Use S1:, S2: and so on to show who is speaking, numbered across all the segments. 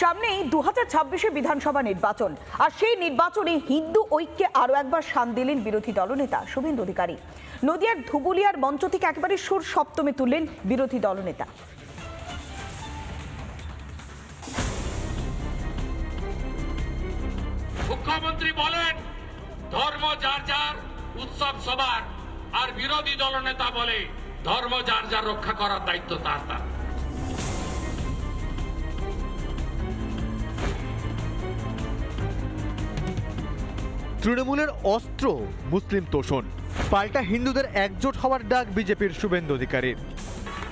S1: সামনেই 2026 বিধানসভা নির্বাচন, আর সেই নির্বাচনে হিন্দু ঐক্যে আরো একবার শান দিলেন বিরোধী দলনেতা শুভেন্দু অধিকারী। নদিয়ার ধুবুলিয়ার মঞ্চ থেকে একেবারে সুর সপ্তমে তুললেন বিরোধী দলনেতা।
S2: মুখ্যমন্ত্রী বলেন ধর্ম যার যার, উৎসব সবার, আর বিরোধী দলনেতা বলে ধর্ম যার যার, রক্ষা করার দায়িত্ব তার তার।
S3: তৃণমূলের অস্ত্র মুসলিম তোষণ, পাল্টা হিন্দুদের একজোট হওয়ার ডাক বিজেপির শুভেন্দু অধিকারীর।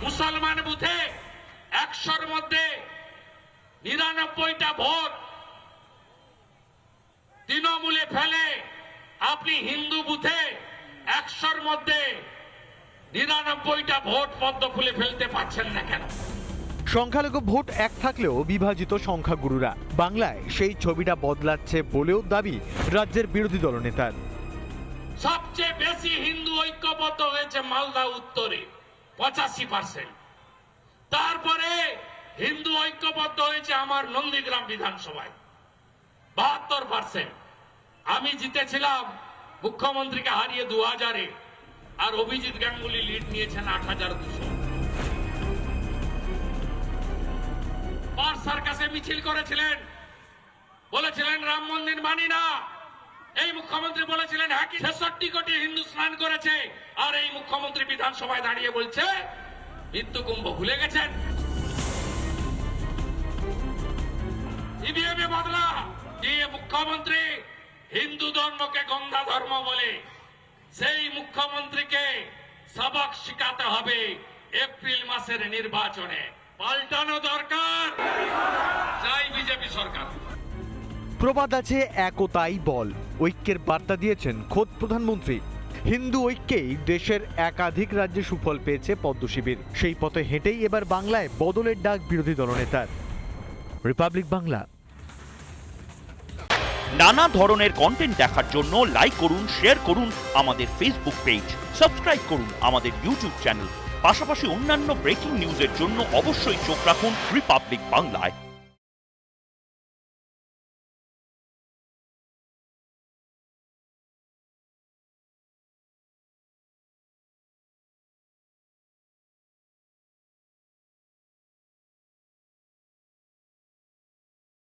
S2: মুসলমান বুথে 100-র মধ্যে 99টা ভোট তৃণমূলে ফেলে, আপনি হিন্দু বুথে 100-র মধ্যে 99টা ভোট পদ্ম ফুলে ফেলতে পারছেন না কেন?
S3: সংখ্যালঘু ভোট এক থাকলেও বিভাজিত সংখ্যাগুরুরা, বাংলায় সেই ছবিটা বদলাচ্ছে বলেও দাবি রাজ্যের বিরোধী দলনেতার।
S2: সবচেয়ে বেশি হিন্দু ঐক্যবদ্ধ হয়েছে মালদা উত্তরে 85%। তারপরে হিন্দু ঐক্যবদ্ধ হয়েছে আমার নন্দীগ্রাম বিধানসভায় 72%। আমি জিতেছিলাম মুখ্যমন্ত্রীকে হারিয়ে 2000-এ, আর অভিজিৎ গাঙ্গুলি লিড নিয়েছেন 8200। পার সার্কাসে মিছিল করেছিলেন, বলেছিলেন রাম মন্দির মানি না। এই মুখ্যমন্ত্রী বলেছিলেন 66 কোটি হিন্দু স্নান করেছে, আর এই মুখ্যমন্ত্রী বিধানসভায় দাঁড়িয়ে বলছে মৃত্যু কুম্ভ ভুলে গেছেন। ইভিএমে বদলা দিয়ে মুখ্যমন্ত্রী হিন্দু ধর্মকে গন্ধা ধর্ম বলে, সেই মুখ্যমন্ত্রীকে সবক শিখাতে হবে এপ্রিল মাসের নির্বাচনে। পাল্টানো দরকার, চাই বিজেপি সরকার।
S3: প্রবাদ আছে একতাই বল, ঐক্যের বার্তা দিয়েছেন খোদ প্রধানমন্ত্রী। হিন্দু ঐক্যেই দেশের একাধিক রাজ্যে সুফল পেয়েছে পদ্ম শিবির, সেই পথে হেঁটেই এবার বাংলায় বদলের ডাক বিরোধী দলনেতার। রিপাবলিক বাংলা।
S4: নানা ধরনের কন্টেন্ট দেখার জন্য লাইক করুন, শেয়ার করুন আমাদের ফেসবুক পেজ, সাবস্ক্রাইব করুন আমাদের ইউটিউব চ্যানেল। পাশাপাশি অন্যান্য ব্রেকিং নিউজের জন্য অবশ্যই চোখ রাখুন রিপাবলিক বাংলায়।